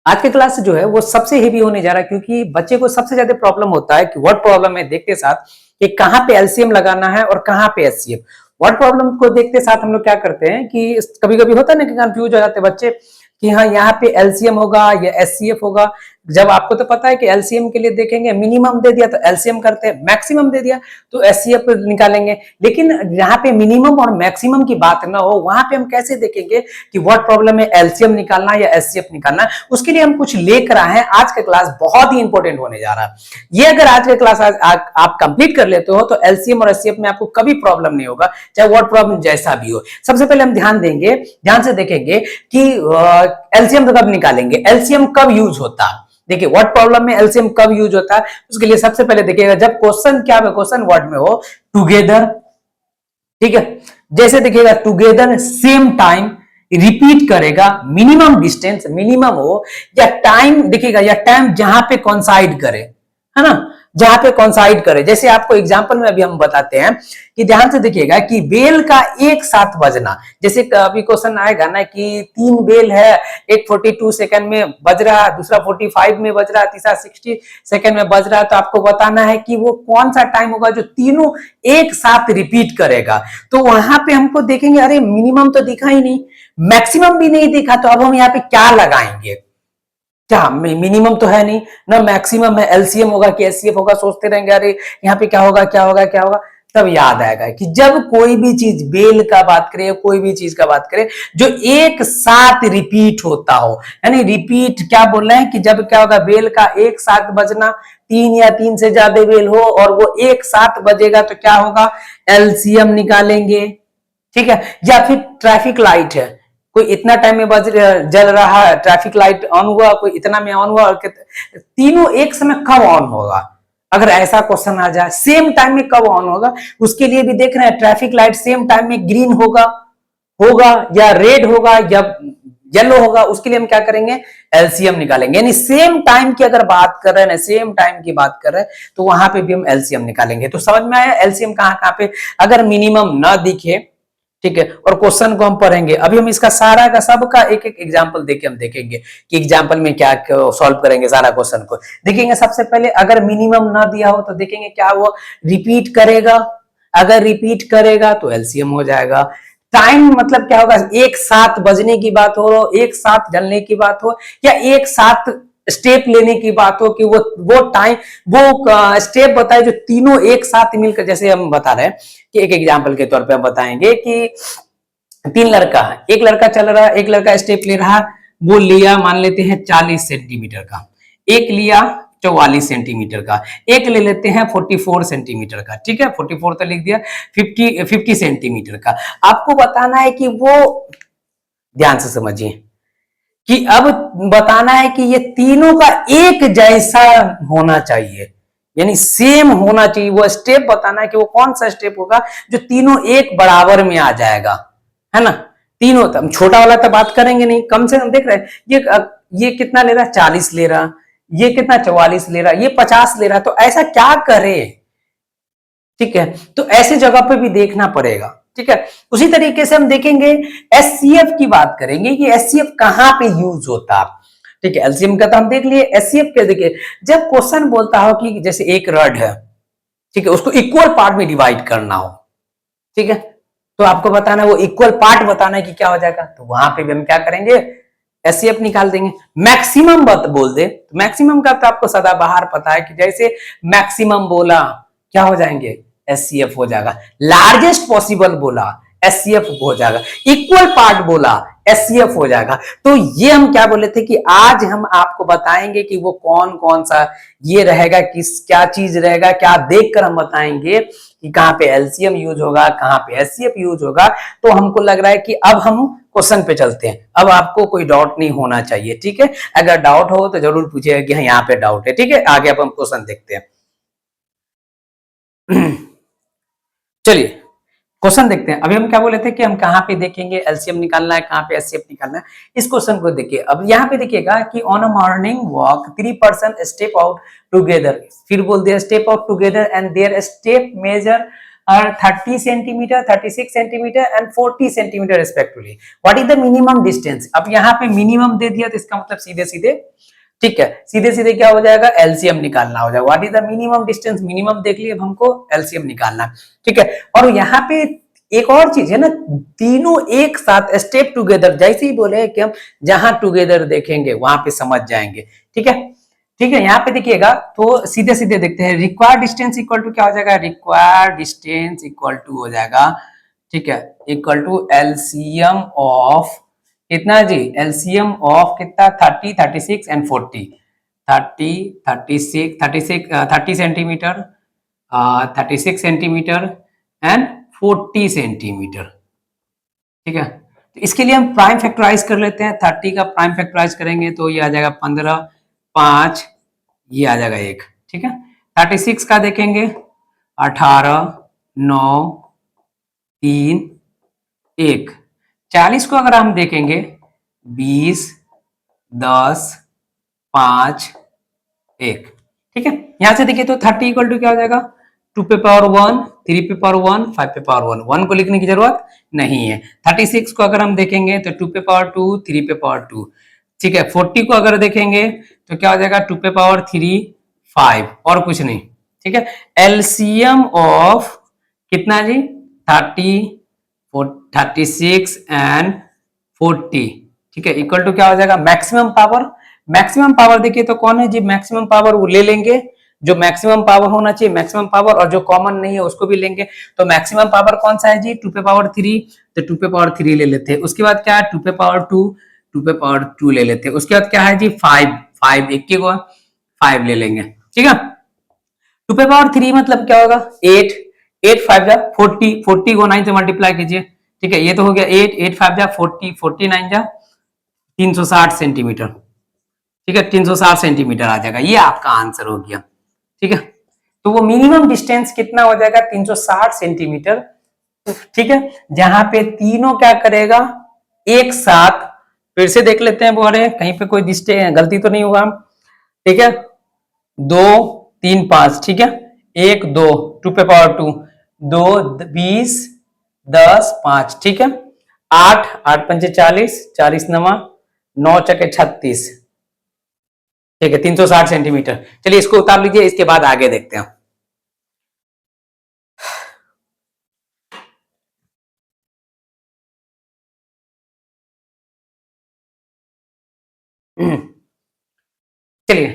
आज के क्लास जो है वो सबसे हेवी होने जा रहा है, क्योंकि बच्चे को सबसे ज्यादा प्रॉब्लम होता है कि वर्ड प्रॉब्लम में देखते साथ कि कहाँ पे एलसीएम लगाना है और कहाँ पे एचसीएफ। वर्ड प्रॉब्लम को देखते साथ हम लोग क्या करते हैं कि कभी कभी होता है ना कि कंफ्यूज हो जाते हैं बच्चे कि हाँ यहाँ पे एलसीएम होगा या एचसीएफ होगा। जब आपको तो पता है कि एलसीएम के लिए देखेंगे, मिनिमम दे दिया तो एलसीएम करते हैं, मैक्सिमम दे दिया तो एचसीएफ निकालेंगे। लेकिन जहां पे मिनिमम और मैक्सिमम की बात ना हो वहां पे हम कैसे देखेंगे कि वर्ड प्रॉब्लम में एलसीएम निकालना या एचसीएफ निकालना। उसके लिए हम कुछ लेकर आए हैं। आज का क्लास बहुत ही इंपॉर्टेंट होने जा रहा है। ये अगर आज का क्लास आप कंप्लीट कर लेते हो तो एलसीएम और एचसीएफ में आपको कभी प्रॉब्लम नहीं होगा, चाहे वर्ड प्रॉब्लम जैसा भी हो। सबसे पहले हम ध्यान से देखेंगे कि एलसीएम कब निकालेंगे, एलसीएम कब यूज होता है। देखिए वर्ड प्रॉब्लम में एलसीएम कब यूज होता है, उसके लिए सबसे पहले देखिएगा जब क्वेश्चन क्या है, क्वेश्चन वर्ड में हो टुगेदर, ठीक है। जैसे देखिएगा टुगेदर, सेम टाइम, रिपीट करेगा, मिनिमम डिस्टेंस, मिनिमम हो, या टाइम देखिएगा, या टाइम जहां पे कॉन्साइड करे, है ना, जहां पे कॉन्साइड करे। जैसे आपको एग्जांपल में अभी हम बताते हैं कि ध्यान से देखिएगा कि बेल का एक साथ बजना। जैसे अभी क्वेश्चन आएगा ना कि 3 बेल है, एक 42 सेकंड में बज रहा है, दूसरा 45 में बज रहा है, तीसरा 60 सेकंड में बज रहा है, तो आपको बताना है कि वो कौन सा टाइम होगा जो तीनों एक साथ रिपीट करेगा। तो वहां पे हमको देखेंगे अरे मिनिमम तो दिखा ही नहीं, मैक्सिमम भी नहीं दिखा, तो अब हम यहाँ पे क्या लगाएंगे, क्या मिनिमम तो है नहीं ना, मैक्सिमम है, एलसीएम होगा कि एचसीएफ होगा, सोचते रहेंगे अरे यहाँ पे क्या होगा क्या होगा क्या होगा। तब याद आएगा कि जब कोई भी चीज बेल का बात करें, कोई भी चीज का बात करें जो एक साथ रिपीट होता हो, यानी रिपीट क्या बोल रहे हैं कि जब क्या होगा, बेल का एक साथ बजना, 3 या 3 से ज्यादा बेल हो और वो एक साथ बजेगा तो क्या होगा, एलसीएम निकालेंगे, ठीक है। या फिर ट्रैफिक लाइट है, कोई इतना टाइम में जल रहा है, ट्रैफिक लाइट ऑन हुआ, कोई इतना में ऑन हुआ, और तीनों एक समय कब ऑन होगा। अगर ऐसा क्वेश्चन आ जाए सेम टाइम में कब ऑन होगा, उसके लिए भी देख रहे हैं ट्रैफिक लाइट सेम टाइम में ग्रीन होगा होगा या रेड होगा या येलो होगा, उसके लिए हम क्या करेंगे, एलसीएम निकालेंगे। यानी सेम टाइम की अगर बात कर रहे हैं ना, सेम टाइम की बात कर रहे हैं तो वहां पे भी हम एलसीएम निकालेंगे। तो समझ में आया एलसीएम कहां कहां पे, अगर मिनिमम ना दिखे, ठीक है, और क्वेश्चन को हम पढ़ेंगे। अभी हम इसका सारा का सब का एक एक एग्जांपल देके हम देखेंगे कि एग्जांपल में क्या सॉल्व करेंगे सारा क्वेश्चन को देखेंगे। सबसे पहले अगर मिनिमम ना दिया हो तो देखेंगे क्या वो रिपीट करेगा, अगर रिपीट करेगा तो एलसीएम हो जाएगा। टाइम मतलब क्या होगा, एक साथ बजने की बात हो, एक साथ जलने की बात हो, या एक साथ स्टेप लेने की बात हो कि वो टाइम वो स्टेप बताए जो तीनों एक साथ मिलकर। जैसे हम बता रहे हैं कि एक एग्जांपल के तौर पे हम बताएंगे कि 3 लड़का है, एक लड़का चल रहा है, एक लड़का स्टेप ले रहा है, वो लिया मान लेते हैं 40 सेंटीमीटर का, एक लिया 44 सेंटीमीटर का, एक ले लेते हैं 44 सेंटीमीटर का, ठीक है, 44 तो लिख दिया, 50 सेंटीमीटर का। आपको बताना है कि वो, ध्यान से समझिए कि अब बताना है कि ये तीनों का एक जैसा होना चाहिए, यानी सेम होना चाहिए। वो स्टेप बताना है कि वो कौन सा स्टेप होगा जो तीनों एक बराबर में आ जाएगा, है ना। तीनों, छोटा वाला तो बात करेंगे नहीं, कम से कम देख रहे हैं ये कितना ले रहा है, 40 ले रहा, ये कितना 44 ले रहा, ये 50 ले रहा, तो ऐसा क्या करे, ठीक है। तो ऐसे जगह पे भी देखना पड़ेगा, ठीक है। उसी तरीके से हम देखेंगे एचसीएफ की बात करेंगे कि एचसीएफ कहां पे यूज होता, ठीक है। एलसीएम का तो हम देख लिए, एचसीएफ के देखिए जब क्वेश्चन बोलता हो कि जैसे एक रड है, ठीक है, उसको इक्वल पार्ट में डिवाइड करना हो, ठीक है, तो आपको बताना है वो इक्वल पार्ट बताना है कि क्या हो जाएगा, तो वहां पे भी हम क्या करेंगे, एचसीएफ निकाल देंगे। मैक्सिमम बोल दे तो मैक्सिमम का तो आपको सदाबहार पता है कि जैसे मैक्सिमम बोला क्या हो जाएंगे, एचसीएफ हो जाएगा। लार्जेस्ट पॉसिबल बोला एचसीएफ हो जाएगा, इक्वल पार्ट बोला एचसीएफ हो जाएगा। तो ये हम क्या बोले थे कि आज हम आपको बताएंगे कि वो कौन कौन सा ये रहेगा, किस क्या चीज रहेगा, क्या देखकर हम बताएंगे कि कहां पे एलसीएम यूज होगा, कहां पे एचसीएफ यूज होगा। तो हमको लग रहा है कि अब हम क्वेश्चन पे चलते हैं, अब आपको कोई डाउट नहीं होना चाहिए, ठीक है। अगर डाउट हो तो जरूर पूछिएगा कि हाँ यहाँ पे डाउट है, ठीक है। आगे अब हम क्वेश्चन देखते हैं। चलिए क्वेश्चन देखते हैं। अभी हम क्या बोले थे कि हम कहां पे देखेंगे एलसीएम निकालना है, कहां पे एचसीएफ निकालना है। इस क्वेश्चन को देखिए, अब यहाँ पे देखिएगा कि on a morning walk 3 person step out together, फिर बोल दिया step out together and their step measure are 30 centimetre, 36 centimetre and 40 centimetre respectively. What is the minimum distance? अब यहाँ पे मिनिमम दे दिया तो इसका मतलब सीधे सीधे, ठीक है, सीधे सीधे क्या हो जाएगा, एलसीएम निकालना हो जाएगा। What is the minimum distance? Minimum देख लिए, अब हमको एलसीएम निकालना, ठीक है। और यहाँ पे एक और चीज है ना, तीनों एक साथ स्टेप टुगेदर, जैसे ही बोले कि हम जहां टुगेदर देखेंगे वहां पे समझ जाएंगे, ठीक है। ठीक है, यहाँ पे देखिएगा तो सीधे सीधे देखते हैं। रिक्वायर्ड डिस्टेंस इक्वल टू क्या हो जाएगा, रिक्वायर्ड डिस्टेंस इक्वल टू हो जाएगा, ठीक है, इक्वल टू एलसीएम ऑफ कितना जी, एलसीएम ऑफ कितना, 30, 36 and 40। 30, 36, 36, 30 centimetre, 36 centimetre and 40 centimetre, ठीक है। तो इसके लिए हम प्राइम फैक्टराइज कर लेते हैं। 30 का प्राइम फैक्टराइज करेंगे तो ये आ जाएगा 15, 5, ये आ जाएगा 1, ठीक है। 36 का देखेंगे 18, 9, 3, 1। 40 को अगर हम देखेंगे 20, 10, 5, 1, ठीक है। यहां से देखिए तो 30 इक्वल टू क्या हो जाएगा, 2 पे पावर 1, 3 पे पावर 1, 5 पे पावर 1, 1 को लिखने की जरूरत नहीं है। 36 को अगर हम देखेंगे तो 2 पे पावर 2, 3 पे पावर 2, ठीक है। 40 को अगर देखेंगे तो क्या हो जाएगा, 2 पे पावर 3, 5 और कुछ नहीं, ठीक है। एलसीएम ऑफ कितना जी, 30, 36 एंड 40, ठीक है, इक्वल टू क्या हो जाएगा, मैक्सिमम पावर। मैक्सिमम पावर देखिए तो कौन है जी, मैक्सिमम पावर वो ले लेंगे जो मैक्सिमम पावर होना चाहिए, मैक्सिमम पावर, और जो कॉमन नहीं है उसको भी लेंगे। तो मैक्सिमम पावर कौन सा है जी, 2 पे पावर 3, तो 2 पे पावर 3 ले लेते हैं। उसके बाद क्या है, 2 पे पावर 2, 2 पे पावर 2 ले लेते हैं। उसके बाद क्या है जी, 5, 5 एक को 5 ले लेंगे, ठीक है। 2 पे पावर 3 मतलब क्या होगा, 8, 8 5 जा 40, 40 को 9 से मल्टीप्लाई कीजिए, ठीक है। ये तो हो गया 8, 8 5 जा 40, 49 जा 360 सेंटीमीटर, ठीक है, 360 सेंटीमीटर आ जाएगा। ये आपका आंसर हो गया, ठीक है। तो वो मिनिमम डिस्टेंस कितना हो जाएगा, 360 सेंटीमीटर, ठीक है। जहां पे तीनों क्या करेगा, एक साथ, फिर से देख लेते हैं बोरे कहीं पे कोई गलती तो नहीं हुआ, ठीक है। 2, 3, 5, ठीक है, 1, 2, 2 पे पावर 2, 2, 20, 10, 5, ठीक है। 8, 8 पंचे 40, 40 नमा 9 चके 36, ठीक है, 360 सेंटीमीटर। चलिए इसको उतार लीजिए, इसके बाद आगे देखते हैं। चलिए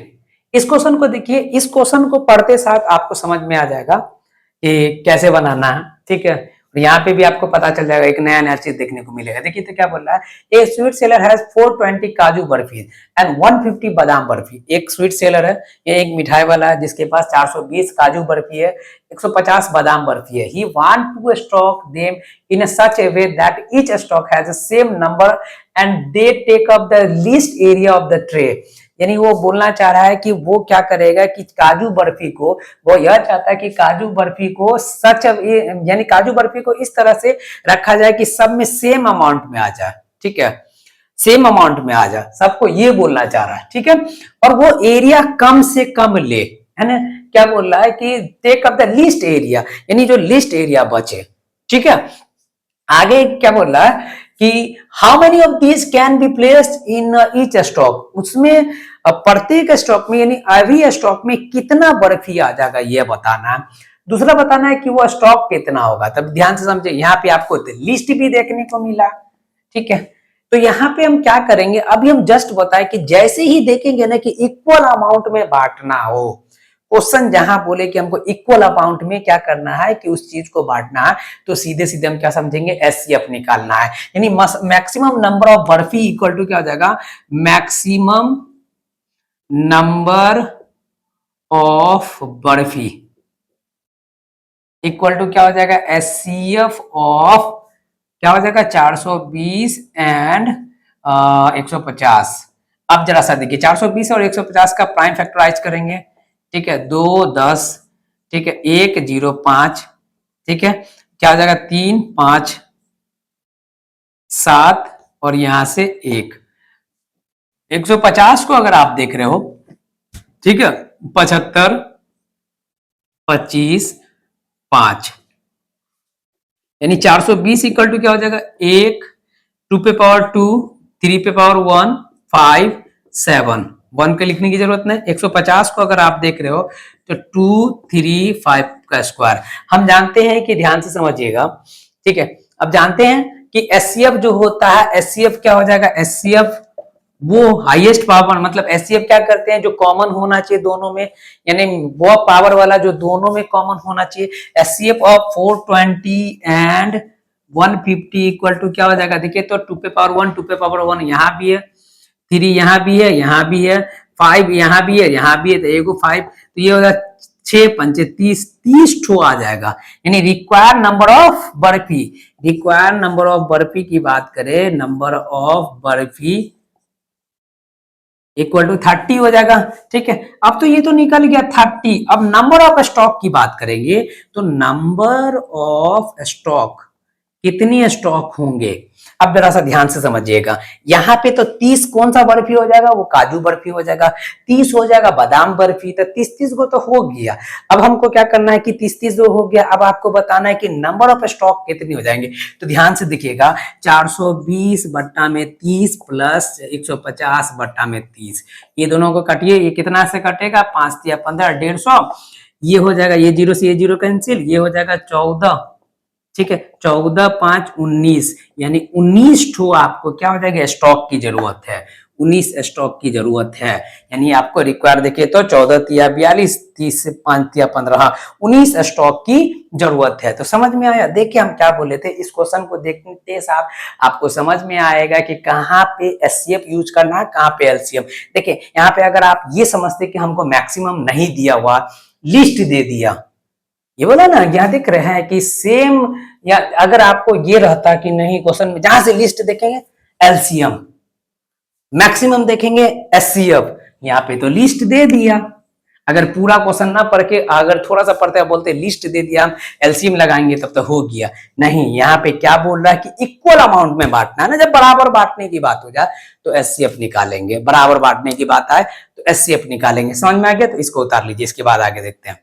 इस क्वेश्चन को देखिए, इस क्वेश्चन को पढ़ते साथ आपको समझ में आ जाएगा कि कैसे बनाना है, ठीक है। और यहाँ पे भी आपको पता चल जाएगा, एक नया नया चीज देखने को मिलेगा। देखिए तो क्या बोल रहा है, ए स्वीट सेलर हैज 420 काजू बर्फी एंड 150 बादाम बर्फी। एक स्वीट सेलर है, ये एक मिठाई वाला है जिसके पास 420 काजू बर्फी है, 150 बादाम बर्फी है। He want to stock them in such a way that each stock has the same number and they take up the least area of the tray. यानी वो बोलना चाह रहा है कि वो क्या करेगा कि काजू बर्फी को, वो यह चाहता है कि काजू बर्फी को सच, यानी काजू बर्फी को इस तरह से रखा जाए कि सब में सेम अमाउंट में आ जाए, ठीक है, सेम अमाउंट में आ जाए, सबको ये बोलना चाह रहा है, ठीक है। और वो एरिया कम से कम ले, है ना, क्या बोल रहा है कि take up the least area, यानी जो लिस्ट एरिया बचे, ठीक है। आगे क्या बोल रहा है कि how many of these can be placed in each stock, उसमें प्रत्येक स्टॉक में यानी एवरी स्टॉक में कितना बर्फी आ जाएगा ये बताना है। दूसरा बताना है कि वो स्टॉक कितना होगा। तब ध्यान से समझे, यहाँ पे आपको लिस्ट भी देखने को मिला, ठीक है। तो यहाँ पे हम क्या करेंगे, अभी हम जस्ट बताए कि जैसे ही देखेंगे ना कि इक्वल अमाउंट में बांटना हो, क्वेश्चन जहां बोले कि हमको इक्वल अमाउंट में क्या करना है कि उस चीज को बांटना है, तो सीधे सीधे हम क्या समझेंगे, एचसीएफ निकालना है। यानी maximum number of barfi equal to क्या हो जाएगा, maximum number of barfi equal to क्या हो जाएगा, एचसीएफ ऑफ क्या हो जाएगा, 420 एंड 150। अब जरा सा देखिए, 420 और 150 का प्राइम फैक्टराइज करेंगे, ठीक है, 2, 10, ठीक है, 1, 0, 5, ठीक है, क्या हो जाएगा, 3, 5, 7 और यहां से 1। 150 को अगर आप देख रहे हो, ठीक है, 75, 25, 5, यानी 420 इक्वल टू क्या हो जाएगा, 1, 2 पे पावर 2, 3 पे पावर 1, 5, 7, 1 के लिखने की जरूरत नहीं। 150 को अगर आप देख रहे हो तो 2, 3, 5 का स्क्वायर। हम जानते हैं कि, ध्यान से समझिएगा, ठीक है, अब जानते हैं कि एचसीएफ जो होता है, एचसीएफ क्या हो जाएगा, एचसीएफ वो हाईएस्ट पावर, मतलब एचसीएफ क्या करते हैं, जो कॉमन होना चाहिए दोनों में, यानी वो पावर वाला जो दोनों में कॉमन होना चाहिए। HCF of 420 and 150 equal to क्या हो जाएगा, देखिए तो 2 पे पावर 1, 2 पे पावर 1 यहाँ भी है, 3 यहाँ भी है, यहाँ भी है, 5 यहाँ भी है, यहाँ भी है, तो एगो 5, तो ये हो जाएगा 6 पंचे 30, 30 ठो आ जाएगा। यानी require number of barfi, require number of barfi की बात करें, number of barfi equal to 30 हो जाएगा। ठीक है, अब तो ये तो निकल गया 30। अब नंबर ऑफ स्टॉक की बात करेंगे तो नंबर ऑफ स्टॉक, कितनी स्टॉक होंगे। अब जरा सा ध्यान से समझिएगा, यहाँ पे तो 30 कौन सा बर्फी हो जाएगा, वो काजू बर्फी हो जाएगा, 30 हो जाएगा बादाम बर्फी, तो 30 को तो हो गया। अब हमको क्या करना है कि 30 जो हो गया, अब आपको बताना है कि नंबर ऑफ स्टॉक कितनी हो जाएंगे। तो ध्यान से देखिएगा, 420 बट्टा में 30 प्लस 150 बट्टा में 30, ये दोनों को काटिए, ये कितना से कटेगा, 5 या 15, 150, ये हो जाएगा, ये जीरो से ये जीरो कैंसिल, ये हो जाएगा 14, ठीक है, 14, 5, 19, यानी 19 ठो आपको क्या हो जाएगा, स्टॉक की जरूरत है, 19 स्टॉक की जरूरत है। यानी आपको रिक्वायर देखिए तो 14 या 42, 30 से 5 या 15, 19 स्टॉक की जरूरत है। तो समझ में आया, देखिए हम क्या बोले थे, इस क्वेश्चन को देखते साथ आपको समझ में आएगा कि कहाँ पे एचसीएफ यूज करना है, कहाँ पे एलसीएम। देखिए यहाँ पे अगर आप ये समझते कि हमको मैक्सिमम नहीं दिया हुआ, लिस्ट दे दिया, ये बोला ना, यहाँ दिख रहा है कि सेम, या अगर आपको ये रहता कि नहीं, क्वेश्चन में जहां से लिस्ट देखेंगे एलसीएम, मैक्सिमम देखेंगे एचसीएफ, यहाँ पे तो लिस्ट दे दिया। अगर पूरा क्वेश्चन ना पढ़ के अगर थोड़ा सा पढ़ते बोलते लिस्ट दे दिया, हम एलसीएम लगाएंगे तब तो हो गया। नहीं, यहाँ पे क्या बोल रहा है कि इक्वल अमाउंट में बांटना है ना, जब बराबर बांटने की बात हो जाए तो एचसीएफ निकालेंगे, बराबर बांटने की बात आए तो एचसीएफ निकालेंगे। समझ में आ गया, तो इसको उतार लीजिए, इसके बाद आगे देखते हैं।